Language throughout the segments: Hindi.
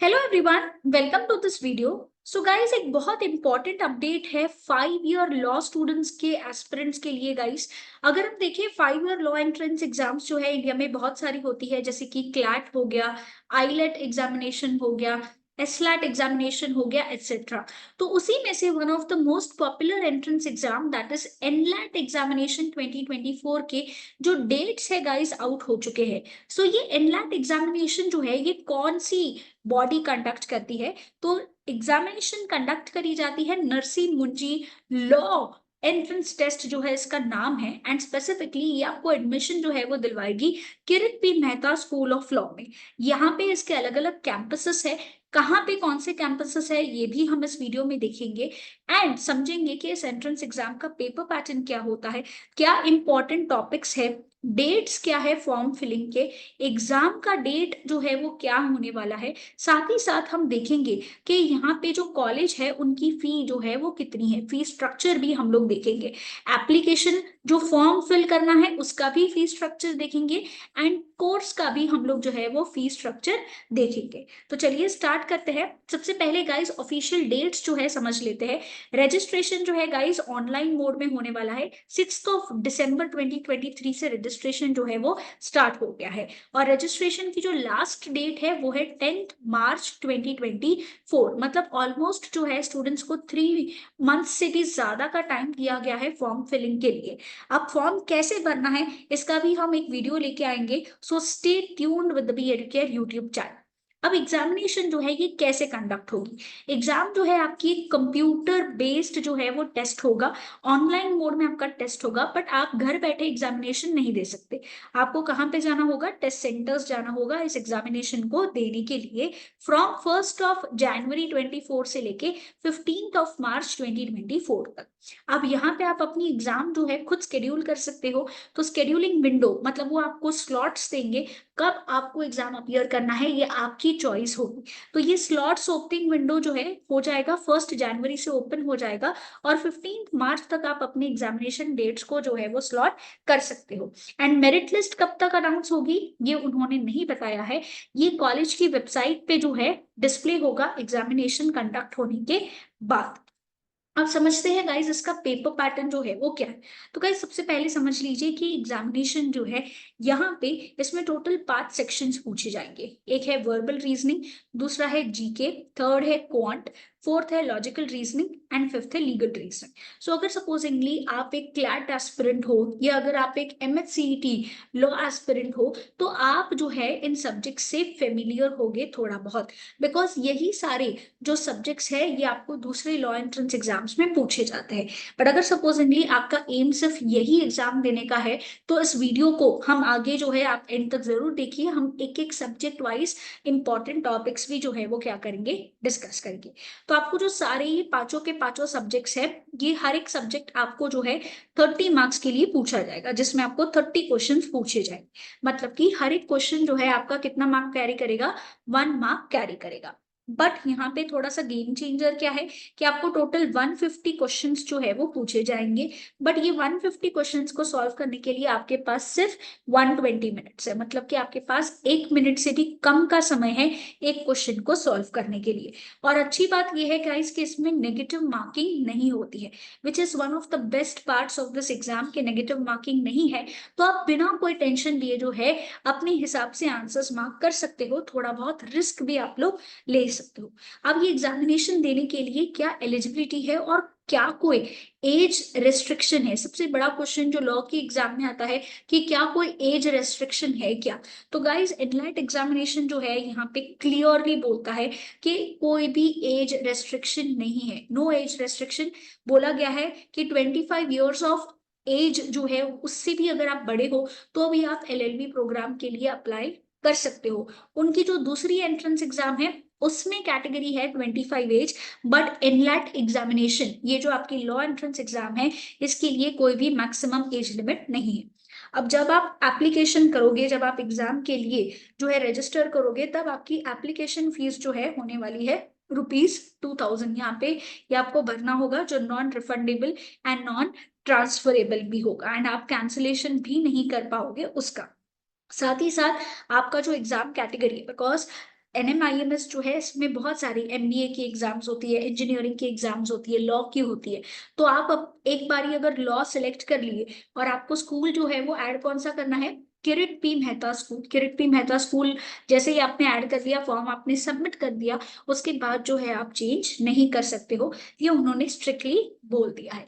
Hello everyone, welcome to this video. So guys, एक बहुत इंपॉर्टेंट अपडेट है 5 ईयर लॉ स्टूडेंट्स के एस्पिरेंट्स के लिए। गाइस, अगर हम देखें 5 ईयर लॉ एंट्रेंस एग्जाम्स जो है इंडिया में बहुत सारी होती है, जैसे कि क्लैट हो गया, आईलेट एग्जामिनेशन हो गया, एसलैट एग्जामिनेशन हो गया, एटसेट्रा। तो उसी में से one of the most popular entrance exam that is AILET examination 2024 के जो डेट्स है गाइस आउट हो चुके हैं। सो ये एनलैट एग्जामिनेशन जो है ये कौन सी बॉडी कंडक्ट करती है? तो एग्जामिनेशन कंडक्ट करी जाती है नरसी मुंजी लॉ एंट्रेंस टेस्ट जो है इसका नाम है। एंड स्पेसिफिकली ये आपको एडमिशन जो है वो दिलवाएगी Kirit P Mehta school of law में। यहाँ पे इसके अलग अलग कैंपसेस है। कहाँ पे कौन से कैंपसेस है ये भी हम इस वीडियो में देखेंगे एंड समझेंगे कि इस एंट्रेंस एग्जाम का पेपर पैटर्न क्या होता है, क्या इंपॉर्टेंट टॉपिक्स है, डेट्स क्या है फॉर्म फिलिंग के, एग्जाम का डेट जो है वो क्या होने वाला है। साथ ही साथ हम देखेंगे कि यहाँ पे जो कॉलेज है उनकी फी जो है वो कितनी है, फी स्ट्रक्चर भी हम लोग देखेंगे। एप्लीकेशन जो फॉर्म फिल करना है उसका भी फी स्ट्रक्चर देखेंगे एंड कोर्स का भी हम लोग जो है वो फी स्ट्रक्चर देखेंगे। तो चलिए स्टार्ट करते हैं। सबसे पहले गाइस ऑफिशियल डेट्स जो है समझ लेते हैं। रजिस्ट्रेशन जो है गाइस ऑनलाइन मोड में होने वाला है। 6 दिसंबर 2023 से रजिस्ट्रेशन जो है वो स्टार्ट हो गया है और रजिस्ट्रेशन की जो लास्ट डेट है वो है 10 मार्च 2024। मतलब ऑलमोस्ट जो है स्टूडेंट्स को 3 मंथ से भी ज्यादा का टाइम दिया गया है फॉर्म फिलिंग के लिए। अब फॉर्म कैसे भरना है इसका भी हम एक वीडियो लेके आएंगे, so stay tuned with the B Educare YouTube channel. अब एग्जामिनेशन जो है ये कैसे कंडक्ट होगी? एग्जाम जो है आपकी कंप्यूटर बेस्ड जो है वो टेस्ट होगा। ऑनलाइन मोड में आपका टेस्ट होगा, बट आप घर बैठे एग्जामिनेशन नहीं दे सकते। आपको कहाँ पे जाना होगा? टेस्ट सेंटर्स जाना होगा इस एग्जामिनेशन को देने के लिए। फ्रॉम 1 जनवरी 2024 से लेके 15 मार्च 2024 तक। अब यहाँ पे आप अपनी एग्जाम जो है खुद शेड्यूल कर सकते हो। तो शेड्यूलिंग विंडो मतलब वो आपको स्लॉट्स देंगे कब आपको एग्जाम अपीयर करना है, ये आपकी चॉइस होगी। तो ये स्लॉट्स ओपनिंग विंडो जो है हो जाएगा 1 जनवरी से ओपन हो जाएगा और 15 मार्च तक आप अपने एग्जामिनेशन डेट्स को जो है वो स्लॉट कर सकते हो। एंड मेरिट लिस्ट कब तक अनाउंस होगी ये उन्होंने नहीं बताया है। ये कॉलेज की वेबसाइट पे जो है डिस्प्ले होगा एग्जामिनेशन कंडक्ट होने के बाद। अब समझते हैं गाइस इसका पेपर पैटर्न जो है वो क्या है। तो गाइस सबसे पहले समझ लीजिए कि एग्जामिनेशन जो है यहाँ पे इसमें टोटल 5 सेक्शंस पूछे जाएंगे। एक है वर्बल रीजनिंग, दूसरा है जीके, थर्ड है क्वांट, फोर्थ है लॉजिकल रीजनिंग एंड फिफ्थ है लीगल रीजनिंग। सो अगर सपोजिंगली आप एक क्लैट एस्पिरेंट हो या अगर आप एक एमएचसीईटी लॉ एस्पिरेंट हो तो आप जो है इन सब्जेक्ट से फेमिलियर होगे थोड़ा बहुत, बिकॉज यही सारे जो सब्जेक्ट्स है ये आपको दूसरे लॉ एंट्रेंस एग्जाम्स में पूछे जाते हैं। बट अगर सपोजिंगली आपका एम सिर्फ यही एग्जाम देने का है तो इस वीडियो को हम आगे जो है आप एंड तक जरूर देखिए। हम एक एक सब्जेक्ट वाइज इंपॉर्टेंट टॉपिक्स भी जो है वो क्या करेंगे, डिस्कस करेंगे। तो आपको जो सारे ये पांचों के पांचों सब्जेक्ट्स है, ये हर एक सब्जेक्ट आपको जो है 30 मार्क्स के लिए पूछा जाएगा, जिसमें आपको 30 क्वेश्चन पूछे जाएंगे। मतलब कि हर एक क्वेश्चन जो है आपका कितना मार्क कैरी करेगा, 1 मार्क कैरी करेगा। बट यहाँ पे थोड़ा सा गेम चेंजर क्या है कि आपको टोटल 150 क्वेश्चंस जो है वो पूछे जाएंगे। बट ये 150 क्वेश्चंस को सॉल्व करने के लिए आपके पास सिर्फ 120 मिनट्स है। मतलब कि आपके पास 1 मिनट से भी कम का समय है एक क्वेश्चन को सॉल्व करने के लिए। और अच्छी बात यह है गाइस कि इसमें नेगेटिव मार्किंग नहीं होती है, which is one of the best parts of this exam के नेगेटिव मार्किंग नहीं है। तो आप बिना कोई टेंशन लिए जो है अपने हिसाब से आंसर्स मार्क कर सकते हो, थोड़ा बहुत रिस्क भी आप लोग ले सकते हो। अब ये एग्जामिनेशन देने के लिए क्या एलिजिबिलिटी है और क्या कोई एज रेस्ट्रिक्शन है? सबसे बड़ा क्वेश्चन जो लॉ की एग्जाम में आता है कि क्या कोई एज रेस्ट्रिक्शन है क्या? तो गाइस एनलाइट एग्जामिनेशन जो है यहाँ पे क्लियरली बोलता है कि कोई भी एज रेस्ट्रिक्शन नहीं है, नो एज रेस्ट्रिक्शन। बोला गया है कि 25 ईयर्स ऑफ एज जो है उससे भी अगर आप बड़े हो तो भी आप एलएलबी प्रोग्राम के लिए अप्लाई कर सकते हो। उनकी जो दूसरी एंट्रेंस एग्जाम है उसमें कैटेगरी है 25 एज। बट इनलैट एग्जामिनेशन ये जो आपकी लॉ एंट्रेंस एग्जाम है इसके लिए कोई भी मैक्सिमम एज लिमिट नहीं है। अब जब आप एप्लीकेशन करोगे, जब आप एग्जाम के लिए जो है रजिस्टर करोगे, तब आपकी एप्लीकेशन फीस जो है होने वाली है ₹2000। यहाँ पे ये आपको भरना होगा जो non refundable and non transferable भी होगा एंड आप कैंसिलेशन भी नहीं कर पाओगे उसका। साथ ही साथ आपका जो एग्जाम कैटेगरी है, बिकॉज NMIMS जो है इसमें बहुत सारी MBA की एग्जाम्स होती है, इंजीनियरिंग की एग्जाम्स होती है, लॉ की होती है। तो आप अब एक बारी अगर लॉ सेलेक्ट कर लिए और आपको स्कूल जो है वो ऐड कौन सा करना है, Kirit P Mehta school. Kirit P Mehta school जैसे ही आपने ऐड कर दिया, फॉर्म आपने सबमिट कर दिया, उसके बाद जो है आप चेंज नहीं कर सकते हो, ये उन्होंने स्ट्रिक्टली बोल दिया है।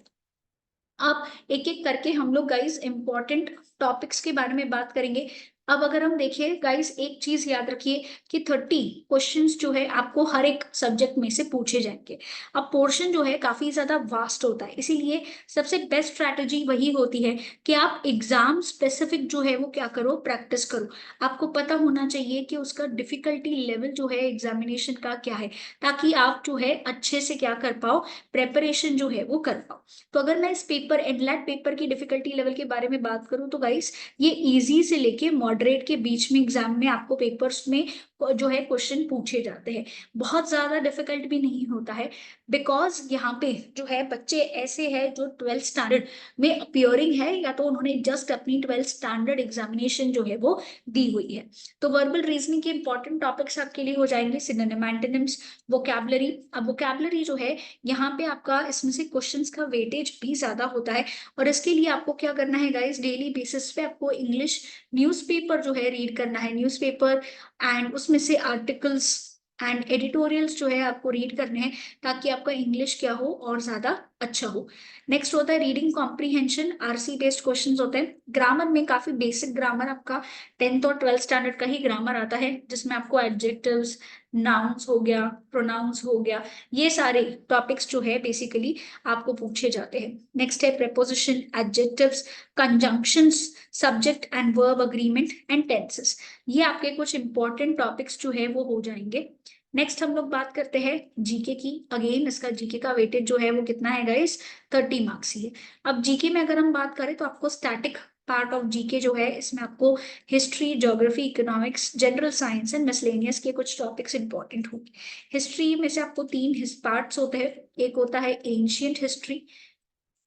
अब एक एक करके हम लोग गाइस इंपॉर्टेंट टॉपिक्स के बारे में बात करेंगे। अब अगर हम देखें गाइस, एक चीज याद रखिए कि 30 क्वेश्चंस जो है आपको हर एक सब्जेक्ट में से पूछे जाएंगे। अब पोर्शन जो है काफी ज्यादा वास्ट होता है, इसीलिए सबसे बेस्ट स्ट्रैटेजी वही होती है कि आप एग्जाम स्पेसिफिक जो है वो क्या करो, प्रैक्टिस करो। आपको पता होना चाहिए कि उसका डिफिकल्टी लेवल जो है एग्जामिनेशन का क्या है, ताकि आप जो है अच्छे से क्या कर पाओ, प्रेपरेशन जो है वो कर पाओ। तो अगर मैं इस पेपर, एडलैट पेपर की डिफिकल्टी लेवल के बारे में बात करूं तो गाइस, ये इजी से लेके मॉडरेट के बीच में एग्जाम में आपको पेपर्स में जो है क्वेश्चन पूछे जाते हैं। बहुत ज्यादा डिफिकल्ट भी नहीं होता है, बिकॉज यहाँ पे जो है बच्चे ऐसे हैं जो 12th स्टैंडर्ड में अपियरिंग है, या तो उन्होंने जस्ट अपनी 12th स्टैंडर्ड एग्जामिनेशन जो है वो दी हुई है। तो वर्बल रीजनिंग के इंपॉर्टेंट टॉपिक्स आपके लिए हो जाएंगे सिनोनिम, एंटोनिम्स, वोकैबुलरी। अब वोकैबुलरी जो है यहाँ पे आपका इसमें से क्वेश्चंस का वेटेज भी ज्यादा होता है, और इसके लिए आपको क्या करना है गाइस, डेली बेसिस पे आपको इंग्लिश न्यूज़पेपर जो है रीड करना है, न्यूज़पेपर एंड उसमें से आर्टिकल्स एंड एडिटोरियल्स जो है आपको रीड करने हैं, ताकि आपका इंग्लिश क्या हो और ज्यादा अच्छा हो। नेक्स्ट होता है reading comprehension, RC based questions होते हैं। ग्रामर में काफी बेसिक ग्रामर आपका 10th और 12th स्टैंडर्ड का ही ग्रामर आता है, जिसमें आपको एडजेक्टिव्स, नाउन्स हो गया, प्रोनाउंस हो गया, ये सारे टॉपिक्स जो है बेसिकली आपको पूछे जाते हैं। नेक्स्ट है preposition, adjectives, conjunctions, subject and verb agreement and tenses. ये आपके कुछ इंपॉर्टेंट टॉपिक्स जो है वो हो जाएंगे। नेक्स्ट हम लोग बात करते हैं जीके की। अगेन इसका जीके का वेटेज जो है वो कितना है गाइस, 30 मार्क्स ही है। अब जीके में अगर हम बात करें तो आपको स्टैटिक पार्ट ऑफ जीके जो है, इसमें आपको history, geography, economics, general science and miscellaneous के कुछ टॉपिक्स इंपॉर्टेंट होंगे। हिस्ट्री में से आपको 3 पार्ट्स होते हैं। एक होता है एंशियंट हिस्ट्री,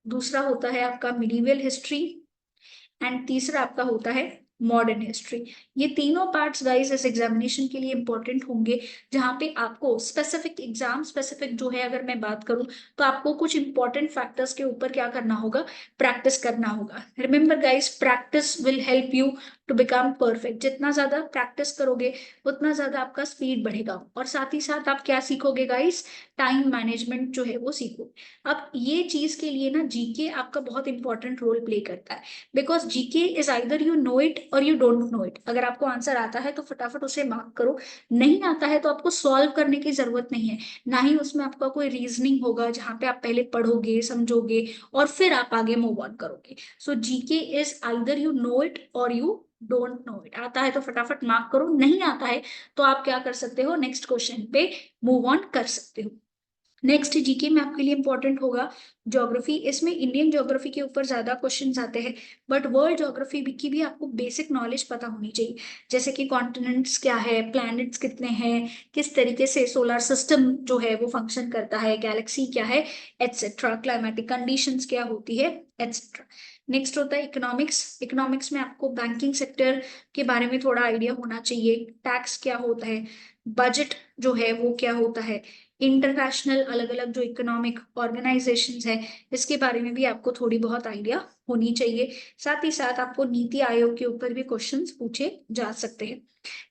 दूसरा होता है आपका मिडीवियल हिस्ट्री, एंड तीसरा आपका होता है मॉडर्न हिस्ट्री। ये तीनों पार्ट्स गाइस इस एग्जामिनेशन के लिए इंपॉर्टेंट होंगे, जहां पे आपको स्पेसिफिक, एग्जाम स्पेसिफिक जो है अगर मैं बात करूं, तो आपको कुछ इंपॉर्टेंट फैक्टर्स के ऊपर क्या करना होगा, प्रैक्टिस करना होगा। Remember guys, practice will help you to become perfect. जितना ज्यादा प्रैक्टिस करोगे उतना ज्यादा आपका स्पीड बढ़ेगा, और साथ ही साथ आप क्या सीखोगे गाइस, टाइम मैनेजमेंट जो है वो सीखोगे। अब ये चीज के लिए ना जीके आपका बहुत इंपॉर्टेंट रोल प्ले करता है, because GK is either you know it or you don't know it. अगर आपको आंसर आता है तो फटाफट उसे मार्क करो, नहीं आता है तो आपको सॉल्व करने की जरूरत नहीं है, ना ही उसमें आपका कोई रीजनिंग होगा जहां पे आप पहले पढ़ोगे, समझोगे और फिर आप आगे मूव ऑन करोगे। So GK is either you know it or you don't know it. आता है तो फटाफट मार्क करो, नहीं आता है तो आप क्या कर सकते हो, नेक्स्ट क्वेश्चन पे मूव ऑन कर सकते हो। नेक्स्ट जीके में आपके लिए इंपॉर्टेंट होगा ज्योग्राफी। इसमें इंडियन ज्योग्राफी के ऊपर ज्यादा क्वेश्चंस आते हैं, बट वर्ल्ड ज्योग्राफी की भी आपको बेसिक नॉलेज पता होनी चाहिए, जैसे कि कॉन्टिनेंट्स क्या है, प्लैनेट्स कितने हैं, किस तरीके से सोलर सिस्टम जो है वो फंक्शन करता है, गैलेक्सी क्या है, एटसेट्रा, क्लाइमेटिक कंडीशंस क्या होती है, एटसेट्रा। नेक्स्ट होता है इकोनॉमिक्स। इकोनॉमिक्स में आपको बैंकिंग सेक्टर के बारे में थोड़ा आइडिया होना चाहिए, टैक्स क्या होता है, बजट जो है वो क्या होता है, इंटरनेशनल अलग अलग जो इकोनॉमिक ऑर्गेनाइजेशंस है इसके बारे में भी आपको थोड़ी बहुत आइडिया होनी चाहिए। साथ ही साथ आपको नीति आयोग के ऊपर भी क्वेश्चंस पूछे जा सकते हैं।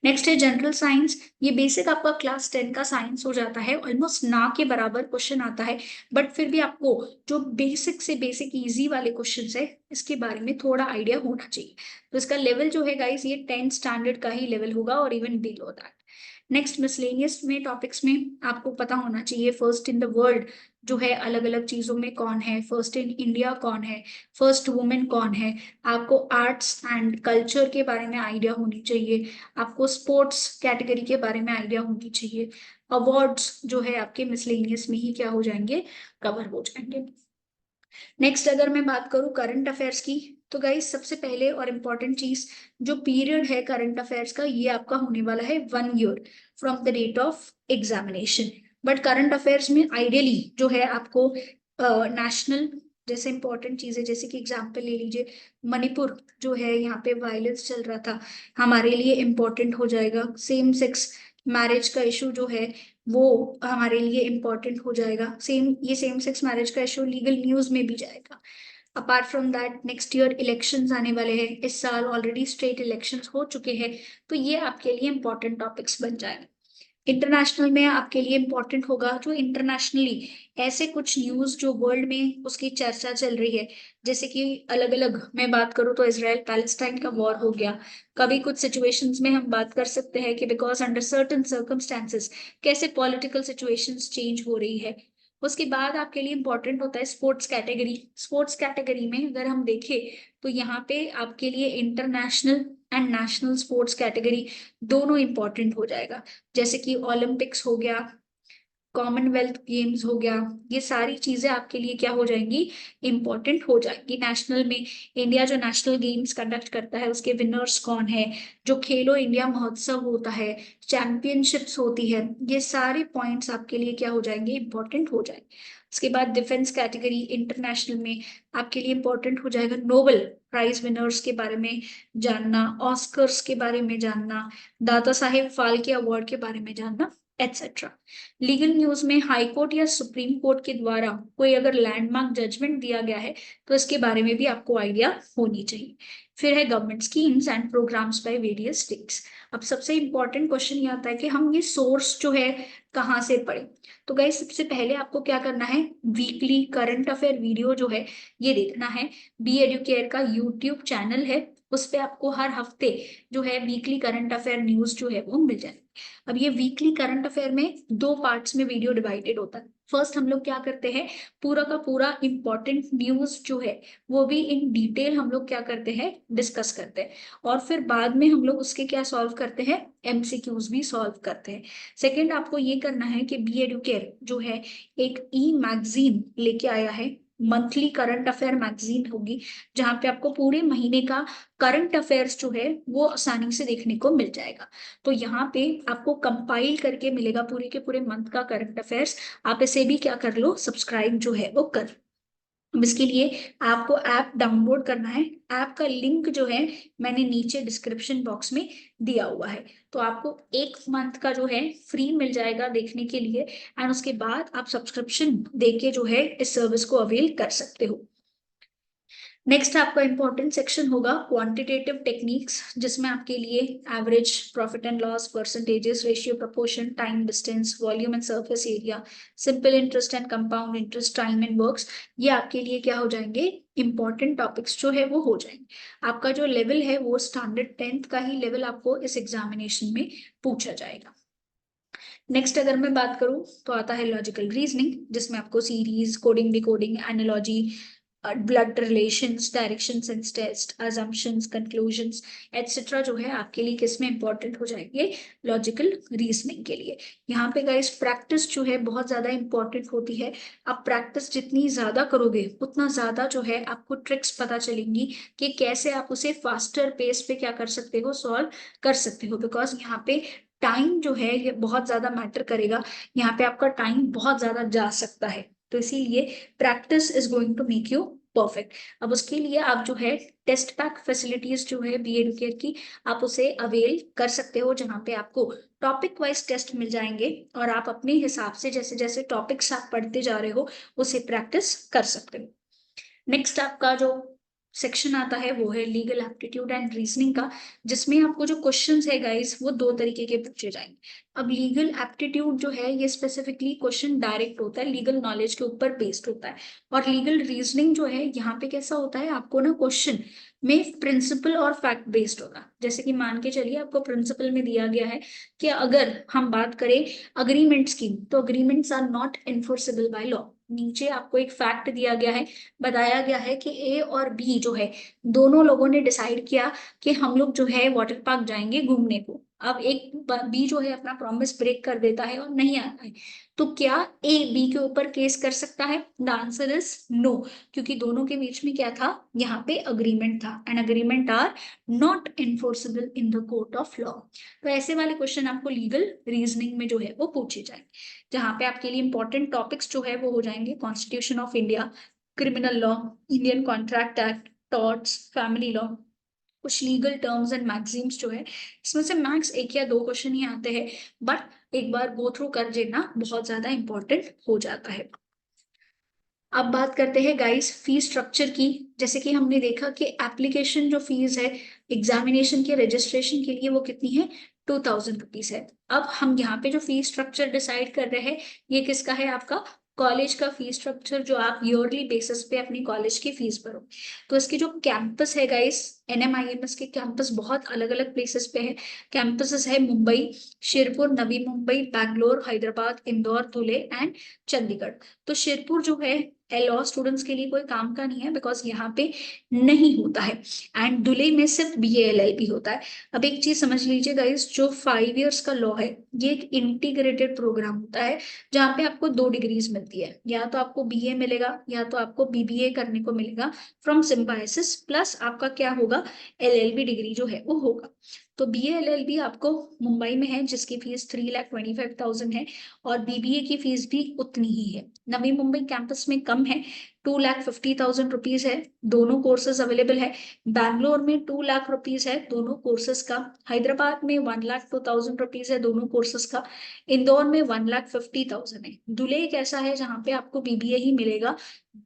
नेक्स्ट है जनरल साइंस। ये बेसिक आपका क्लास 10 का साइंस हो जाता है, ऑलमोस्ट ना के बराबर क्वेश्चन आता है, बट फिर भी आपको जो बेसिक से बेसिक इजी वाले क्वेश्चन है इसके बारे में थोड़ा आइडिया होना चाहिए। तो इसका लेवल जो है गाइस, ये 10th स्टैंडर्ड का ही लेवल होगा और even below that. Next miscellaneous में टॉपिक्स में आपको पता होना चाहिए फर्स्ट इन द वर्ल्ड जो है अलग अलग चीजों में कौन है, फर्स्ट इन इंडिया कौन है, फर्स्ट वुमेन कौन है। आपको आर्ट्स एंड कल्चर के बारे में आइडिया होनी चाहिए, आपको स्पोर्ट्स कैटेगरी के बारे में आइडिया होनी चाहिए। अवार्ड्स जो है आपके मिसलेनियस में ही क्या हो जाएंगे, कवर हो जाएंगे। नेक्स्ट अगर मैं बात करूं करंट अफेयर्स की, तो गाइस सबसे पहले और इम्पोर्टेंट चीज, जो पीरियड है करंट अफेयर्स का, ये आपका होने वाला है 1 year from the date of examination. But current affairs में आइडियली जो है आपको नेशनल जैसे इंपॉर्टेंट चीजें, जैसे कि एग्जाम्पल ले लीजिए, मणिपुर जो है यहाँ पे वायलेंस चल रहा था, हमारे लिए इम्पोर्टेंट हो जाएगा। सेम सेक्स मैरिज का इशू जो है वो हमारे लिए इम्पोर्टेंट हो जाएगा। सेम सेक्स मैरिज का इशू लीगल न्यूज में भी जाएगा। Apart from that next year elections आने वाले हैं, इस साल ऑलरेडी स्टेट इलेक्शंस हो चुके हैं, तो ये आपके लिए इंपॉर्टेंट टॉपिक्स बन जाएंगे। इंटरनेशनल में आपके लिए इंपॉर्टेंट होगा जो इंटरनेशनली ऐसे कुछ न्यूज जो वर्ल्ड में उसकी चर्चा चल रही है, जैसे कि अलग अलग मैं बात करूं तो इसराइल पैलेस्टाइन का वॉर हो गया। कभी कुछ सिचुएशंस में हम बात कर सकते हैं कि बिकॉज अंडर सर्टन सर्कमस्टेंसेस कैसे पॉलिटिकल सिचुएशंस चेंज हो रही है। उसके बाद आपके लिए इंपॉर्टेंट होता है स्पोर्ट्स कैटेगरी। स्पोर्ट्स कैटेगरी में अगर हम देखें तो यहाँ पे आपके लिए international and national sports category दोनों इंपॉर्टेंट हो जाएगा। जैसे कि ओलंपिक्स हो गया, कॉमनवेल्थ गेम्स हो गया, ये सारी चीजें आपके लिए क्या हो जाएंगी, इंपॉर्टेंट हो जाएंगी। नेशनल में इंडिया जो नेशनल गेम्स कंडक्ट करता है उसके विनर्स कौन है, जो खेलो इंडिया महोत्सव होता है, चैंपियनशिप्स होती है, ये सारे पॉइंट्स आपके लिए क्या हो जाएंगे, इंपॉर्टेंट हो जाएंगे। उसके बाद डिफेंस कैटेगरी इंटरनेशनल में आपके लिए इंपॉर्टेंट हो जाएगा नोबेल प्राइज विनर्स के बारे में जानना, ऑस्कर्स के बारे में जानना, दादा साहेब फाल्के अवार्ड के बारे में जानना, एटसेट्रा। लीगल न्यूज में हाई कोर्ट या सुप्रीम कोर्ट के द्वारा कोई अगर लैंडमार्क जजमेंट दिया गया है तो इसके बारे में भी आपको आइडिया होनी चाहिए। फिर है government schemes and programmes by various states. अब सबसे इंपॉर्टेंट क्वेश्चन ये आता है कि हम ये सोर्स जो है कहाँ से पढ़े। तो गाइस सबसे पहले आपको क्या करना है, वीकली करंट अफेयर वीडियो जो है ये देखना है। बी एडुकेयर का यूट्यूब चैनल है, उस पे आपको हर हफ्ते जो है वीकली करंट अफेयर न्यूज जो है वो मिल जाए। अब ये वीकली करंट अफेयर में दो पार्ट्स में वीडियो डिवाइडेड होता है। फर्स्ट हम लोग क्या करते हैं, पूरा का पूरा इंपॉर्टेंट न्यूज जो है वो भी इन डिटेल हम लोग क्या करते हैं, डिस्कस करते हैं। और फिर बाद में हम लोग उसके क्या सॉल्व करते हैं, एमसीक्यूज भी सॉल्व करते हैं। सेकंड आपको ये करना है कि बी एडुकेयर जो है एक ई मैगजीन लेके आया है, मंथली करंट अफेयर मैगजीन होगी, जहां पे आपको पूरे महीने का करंट अफेयर्स जो है वो आसानी से देखने को मिल जाएगा। तो यहाँ पे आपको कंपाइल करके मिलेगा पूरे के पूरे मंथ का करंट अफेयर्स। आप इसे भी क्या कर लो, सब्सक्राइब जो है वो कर। अब इसके लिए आपको ऐप डाउनलोड करना है। ऐप का लिंक जो है मैंने नीचे डिस्क्रिप्शन बॉक्स में दिया हुआ है। तो आपको एक मंथ का जो है फ्री मिल जाएगा देखने के लिए, एंड उसके बाद आप सब्सक्रिप्शन देके जो है इस सर्विस को अवेल कर सकते हो। नेक्स्ट आपका इंपॉर्टेंट सेक्शन होगा क्वांटिटेटिव टेक्निक्स, जिसमें आपके लिए average, profit and loss, percentages, ratio, proportion, time, distance, volume and surface area, simple interest and compound interest, time and works, ये आपके लिए क्या हो जाएंगे, इंपॉर्टेंट टॉपिक्स जो है वो हो जाएंगे। आपका जो लेवल है वो स्टैंडर्ड 10th का ही लेवल आपको इस एग्जामिनेशन में पूछा जाएगा। नेक्स्ट अगर मैं बात करूं तो आता है लॉजिकल रीजनिंग, जिसमें आपको series, coding, decoding, analogy, blood relations, direction sense test, assumptions, conclusions, etcetera जो है आपके लिए किस में इंपॉर्टेंट हो जाएंगे, लॉजिकल रीजनिंग के लिए। यहाँ पे गाइस प्रैक्टिस जो है बहुत ज्यादा इंपॉर्टेंट होती है। आप प्रैक्टिस जितनी ज्यादा करोगे उतना ज्यादा जो है आपको ट्रिक्स पता चलेंगी कि कैसे आप उसे फास्टर पेस पे क्या कर सकते हो, सॉल्व कर सकते हो। बिकॉज यहाँ पे टाइम जो है ये बहुत ज्यादा मैटर करेगा, यहाँ पे आपका टाइम बहुत ज्यादा जा सकता है। तो इसीलिए practice is going to make you perfect. अब उसके लिए आप जो है टेस्ट पैक फैसिलिटीज जो है बी एडुकेयर की, आप उसे अवेल कर सकते हो, जहाँ पे आपको टॉपिक वाइज टेस्ट मिल जाएंगे और आप अपने हिसाब से जैसे जैसे टॉपिक्स आप पढ़ते जा रहे हो उसे प्रैक्टिस कर सकते हो। नेक्स्ट आपका जो सेक्शन आता है वो है लीगल एप्टीट्यूड एंड रीजनिंग का, जिसमें आपको जो क्वेश्चंस है गाइस वो दो तरीके के पूछे जाएंगे। अब लीगल एप्टीट्यूड जो है ये स्पेसिफिकली क्वेश्चन डायरेक्ट होता है, लीगल नॉलेज के ऊपर बेस्ड होता है। और लीगल रीजनिंग जो है यहाँ पे कैसा होता है, आपको ना क्वेश्चन में प्रिंसिपल और फैक्ट बेस्ड होगा। जैसे कि मान के चलिए आपको प्रिंसिपल में दिया गया है कि अगर हम बात करें अग्रीमेंट्स की, तो agreements are not enforceable by law. नीचे आपको एक फैक्ट दिया गया है, बताया गया है कि ए और बी जो है दोनों लोगों ने डिसाइड किया कि हम लोग जो है वाटर पार्क जाएंगे घूमने को। अब एक बी जो है अपना प्रॉमिस ब्रेक कर देता है और नहीं आता है, तो क्या ए बी के ऊपर केस कर सकता है? द आंसर इज नो, क्योंकि दोनों के बीच में क्या था, यहाँ पे अग्रीमेंट था, and agreement are not enforceable in the court of law. तो ऐसे वाले क्वेश्चन आपको लीगल रीजनिंग में जो है वो पूछे जाएंगे, जहां पे आपके लिए इंपॉर्टेंट टॉपिक्स जो है वो हो जाएंगे constitution of India, criminal law, Indian contract act, torts, family law, कुछ लीगल टर्म्स एंड मैक्सिम्स जो है इसमें से मैक्स 1 या 2 क्वेश्चन ही आते हैं, बट एक बार गो थ्रू कर लेना बहुत ज्यादा इंपॉर्टेंट हो जाता है। अब बात करते हैं गाइस फीस स्ट्रक्चर की। जैसे कि हमने देखा कि एप्लीकेशन जो फीस है एग्जामिनेशन के रजिस्ट्रेशन के लिए वो कितनी है, 2000 रुपीज है। अब हम यहाँ पे जो फीस स्ट्रक्चर डिसाइड कर रहे हैं ये किसका है, आपका कॉलेज का फीस स्ट्रक्चर, जो आप ईयरली बेसिस पे अपनी कॉलेज की फीस भरो। तो इसके जो कैंपस है गाइस, NMIMS के कैंपस बहुत अलग अलग प्लेसेस पे है। कैंपसेस है मुंबई, शिरपुर, नवी मुंबई, बैंगलोर, हैदराबाद, इंदौर, धुले एंड चंडीगढ़। तो शिरपुर जो है लॉ स्टूडेंट्स के लिए कोई काम का नहीं है, बिकॉज यहाँ पे नहीं होता है। एंड धुले में सिर्फ BA LLB होता है। अब एक चीज समझ लीजिए गाइस, जो 5 इयर्स का लॉ है ये एक इंटीग्रेटेड प्रोग्राम होता है, जहाँ पे आपको 2 डिग्रीज मिलती है, या तो आपको BA मिलेगा या तो आपको BBA करने को मिलेगा फ्रॉम सिम्बायोसिस, प्लस आपका क्या होगा, LLB डिग्री जो है वो होगा। तो BA LLB आपको मुंबई में है जिसकी फीस 3,25,000 है, और BBA की फीस भी उतनी ही है। नवी मुंबई कैंपस में कम है, 2,50,000 रुपीज है, दोनों कोर्सेज अवेलेबल है। बैंगलोर में 2 लाख रुपीज है दोनों कोर्सेज का। हैदराबाद में 1,02,000 रुपीज है दोनों कोर्सेज का। इंदौर में 1,50,000 है। धुले एक ऐसा है जहाँ पे आपको BBA ही मिलेगा,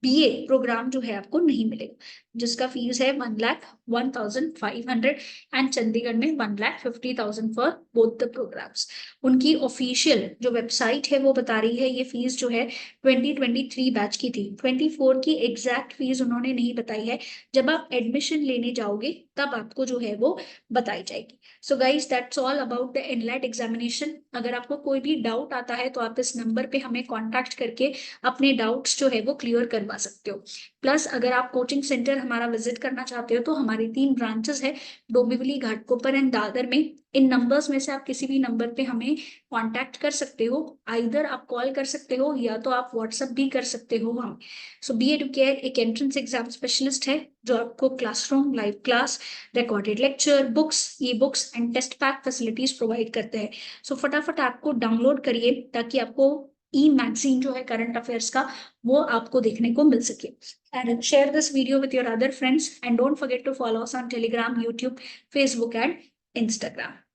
BA प्रोग्राम जो है आपको नहीं मिलेगा, जिसका फीस है 1,01,500, एंड चंडीगढ़ में 1,50,000 फॉर बोथ द प्रोग्राम्स। उनकी ऑफिशियल जो वेबसाइट है वो बता रही है ये फीस जो है 2023 बैच की थी, 24 की एग्जैक्ट फीस उन्होंने नहीं बताई है। जब आप एडमिशन लेने जाओगे तब आपको जो है वो बताई जाएगी। So guys that's all about the inlet examination. अगर आपको कोई भी डाउट आता है तो आप इस नंबर पे हमें कॉन्टैक्ट करके अपने डाउट्स जो है वो क्लियर करवा सकते हो। प्लस अगर आप कोचिंग सेंटर हमारा विजिट करना चाहते हो तो हमारी 3 ब्रांचेस है, डोंबिवली, घाटकोपर एंड दादर में। इन नंबर्स में से आप किसी भी नंबर पे हमें कांटेक्ट कर सकते हो, आइदर आप कॉल कर सकते हो या तो आप व्हाट्सएप भी कर सकते हो हम। सो बी एडुकेयर एक एंट्रेंस एग्जाम स्पेशलिस्ट है जो आपको classroom, live class, recorded lecture, books, e books and test pack facilities provide करते हैं। सो फटाफट आपको डाउनलोड करिए ताकि आपको ई मैगजीन जो है करंट अफेयर्स का वो आपको देखने को मिल सके। And share this video with your other friends, and don't forget to follow us on Telegram, YouTube, Facebook and Instagram.